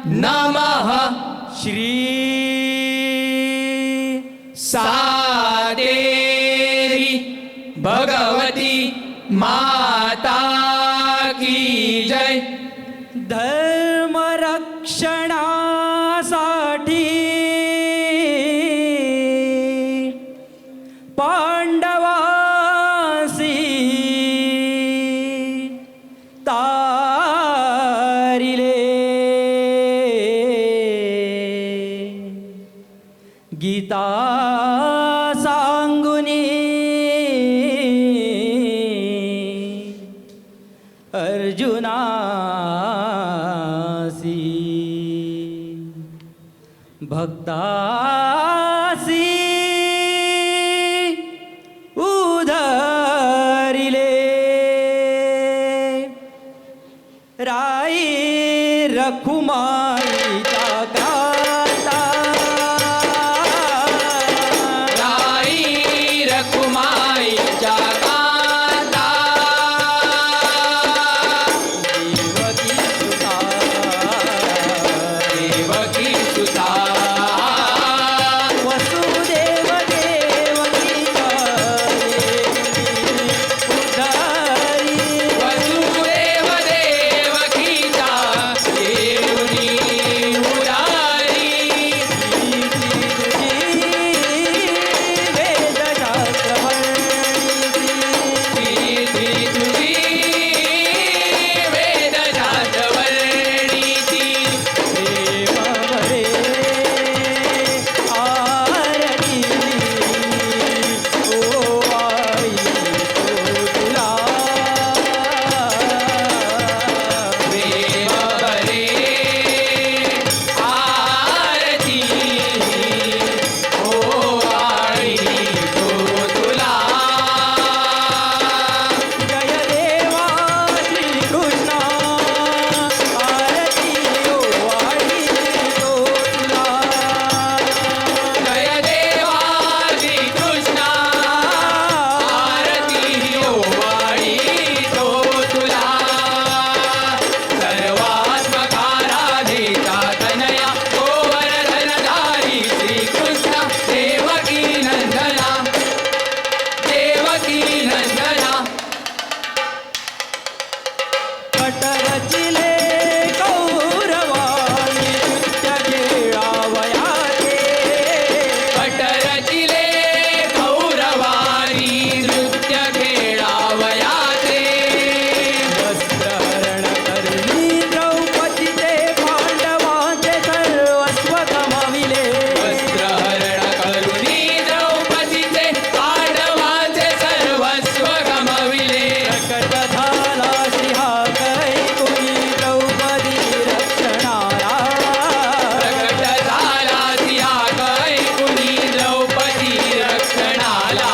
नमः श्री सादेरी भगवती माता की जय। धर्म रक्षणासाठी पांडवासी तारिले गीता सांगुनी अर्जुनासी भक्तासी उधरिले राई रखुमाईचा क्रांता राई रखुमाईच्या कांता देवकी सुता देवकी सुता वसुदेव देवकीचा उद्धारी वसुदेव देवकीचा देवनी उरारी कीर्ती तुझी वेदशास्त्रवर्णीची देव बरे आरती ओ आई तो तुला जय देवा श्री कृष्ण आरती ओ आई तो तुला सर्वात्मकाराधीता तनया गोवर्धनधारी श्री कृष्ण देवकी नंदना देवकी नंदना कटरचिले कौरवाणी नृत्य खेळावयाचे पटरचिले कौरवारी नृत्य खेळावयाचे वस्त्रहरण करणी द्रौपदीचे पांडवांचे सर्वस्व गमाविले वस्त्रहरण करुणी द्रौपदीचे पांडवांचे सर्वस्व गमविले प्रकट झाला श्रीहा कैकुनी द्रौपदी रक्षणाला प्रकट झाला सिया कैकुनी द्रौपदी रक्षणाला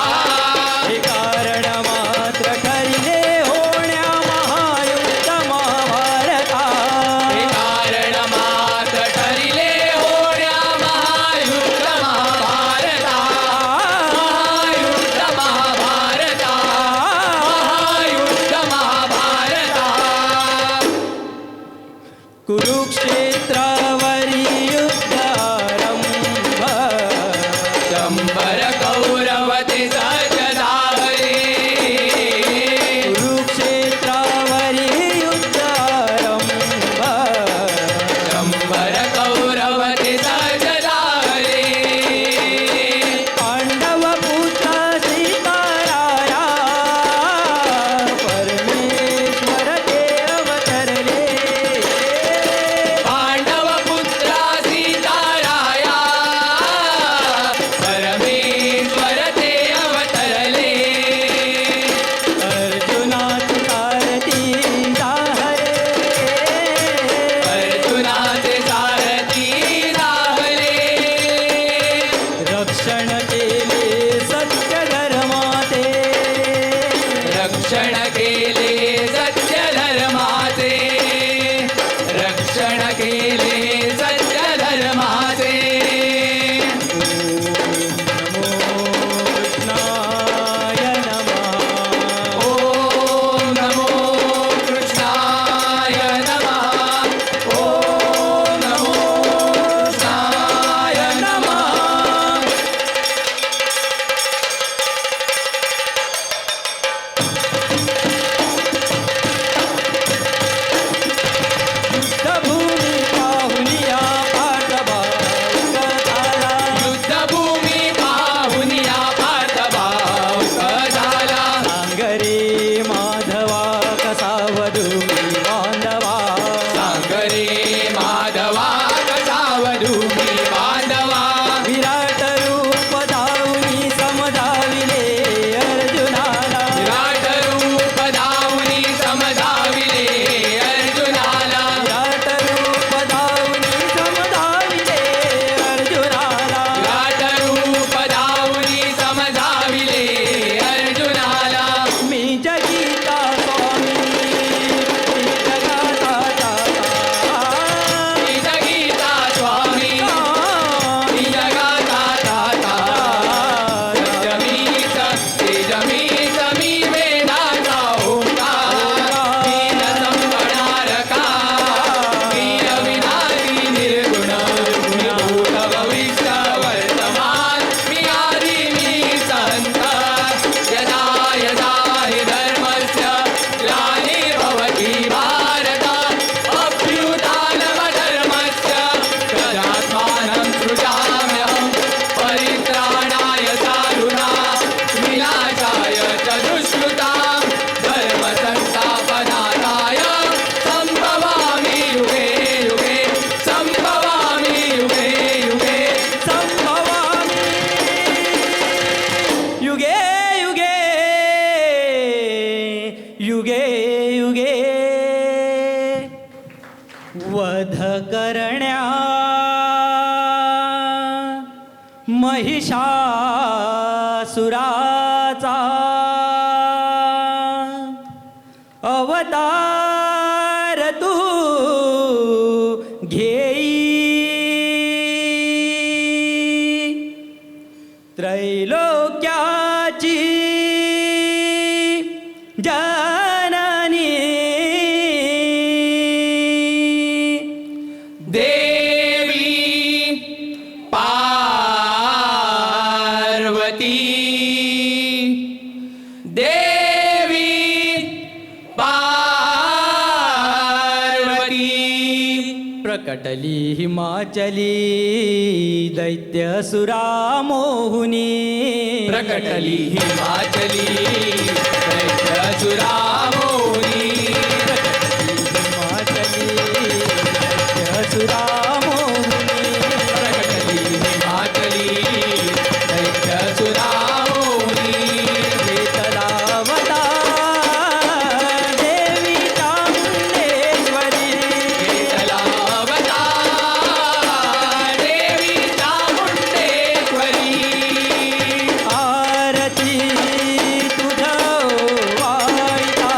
हे कारण मात्र ठरले होण्या महायुद्ध महाभारता हे कारण मात्र ठरले होण्या महायुद्ध महाभारता महायुद्ध महाभारता महायुद्ध महाभारता कुरुक्षेत्रावरी युद्धारंभ शंभर कौरवते सज धावले कुरुक्षेत्रावरी युद्धारंभ शंभर कौरवते सज धावले पांडव पुत्र सीताराया परमेश्वर देव अवतरले पांडव पुत्रा सीताराया परमेश्वर ते अवतरले अर्जुनाची सारथी साहरे अर्जुनाचे सारथी धावले रक्षण केले सत्य धर्माचे रक्षण केले सत्य धर्माचे रक्षण केले सत्य धर्माचे ओम नमो कृष्णाय नमः ओम नमो कृष्णाय नमः ओम नमो माधवा कसावधू मी बांधवा विराट रूप धावनी समजाविले अर्जुनाला विराट रूप धावनी समजाविले अर्जुनाला विराट रूप धावनी समजाविले अर्जुनाला विराट रूप धावनी समजाविले अर्जुनाला मी जगीता स्वामी मी जगाता दाता निज गीता स्वामी मी जगाचा दाता जमीत तेजमीत मी वेदाचा ओंकार मी न संपणारका मी अविनाशी निर्गुण गुणभूत भविष्य वर्तमान मी आदि मी संत यदा यदा हि धर्मस्य ग्लानिर्भवति भारत अभ्युत्थानमधर्मस्य तदात्मानं सृजाम्यहं परित्राणाय साधूनां विनाशाय च दुष्कृतां धर्मसंस्थापनार्थाय सम्भवामि युगे युगे सम्भवामि युगे युगे संभवामि युगे युगे युगे युगे वध करण्या महिषासुराचा अवतार तू घेई त्रैलोक्याची जननी देवी पार्वती देवी पार्वती प्रकटली हिमाचली दैत्यसुरा मोहुनी प्रकटली हिमाचली दैत्यसुरा मोहिनी हिमाचली दैत्यसुरा मोहुनी प्रकटली हिमाचली दैत्यसुरा मोहिनी वेतलावता देवी चामुंडेश्वरी केतलावता देवी चामुंडेश्वरी आरती तुझ वाईता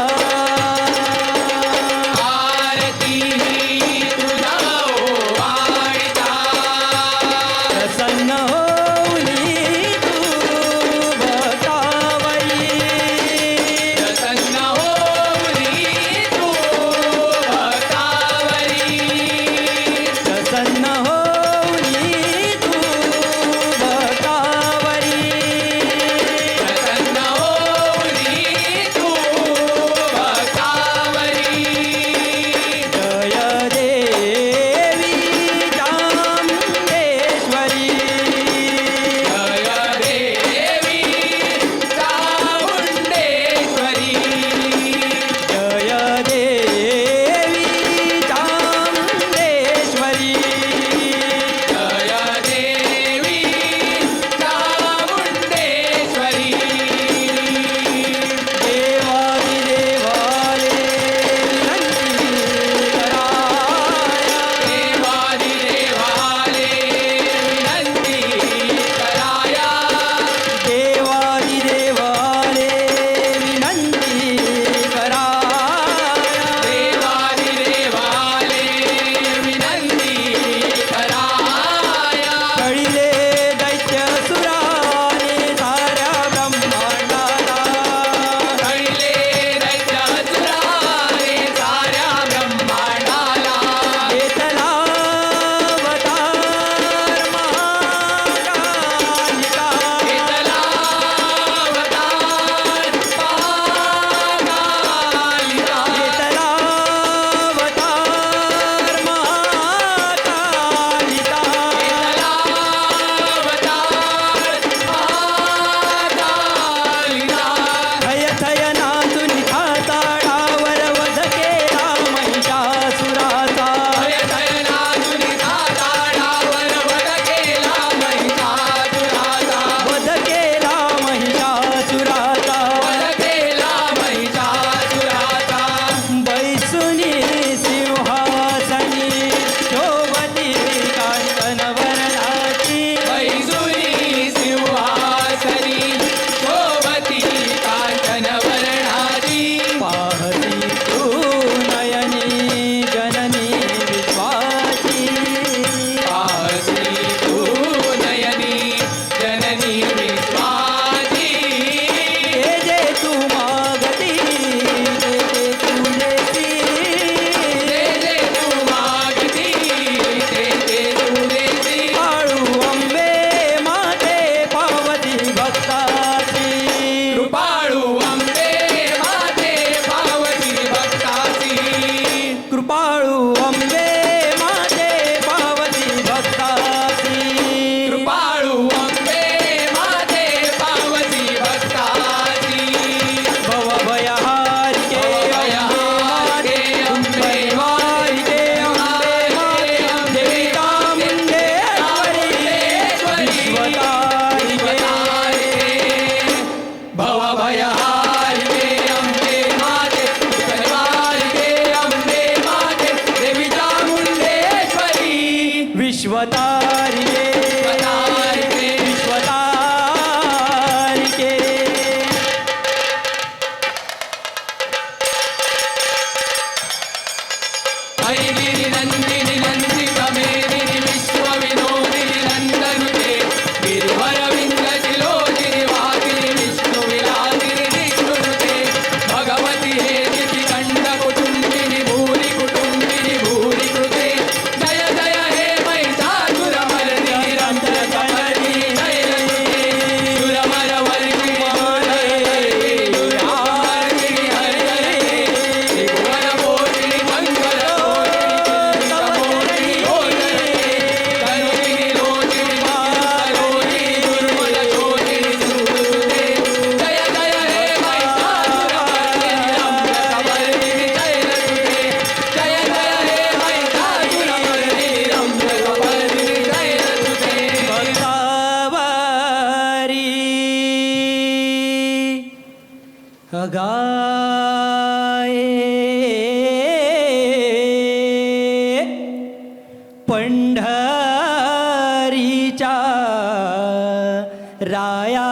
विश्वतारिके विश्वतारिके विश्वतारिके ऐगिरि नन्दिनि नन्दित मेदिनि विश्वविनोदिनि नन्दनुते गिरिवरविन्दशिरोदिनि वादिनि विष्णुविलासिनि विष्णुनुते भगवति हेदिति कण्डकुटुम्बिनि भूरि कुटुम्बिनि भूरि कृते जय जय हे महिषासुरमर्दिनि रन्ध्रकमर्दिनि जयनुते सुरवरवर्गिनि सुरमर्दिनि हरिहरे त्रिभुवनपोषिणि भक्तावारी अगाये पंढरीच्या राया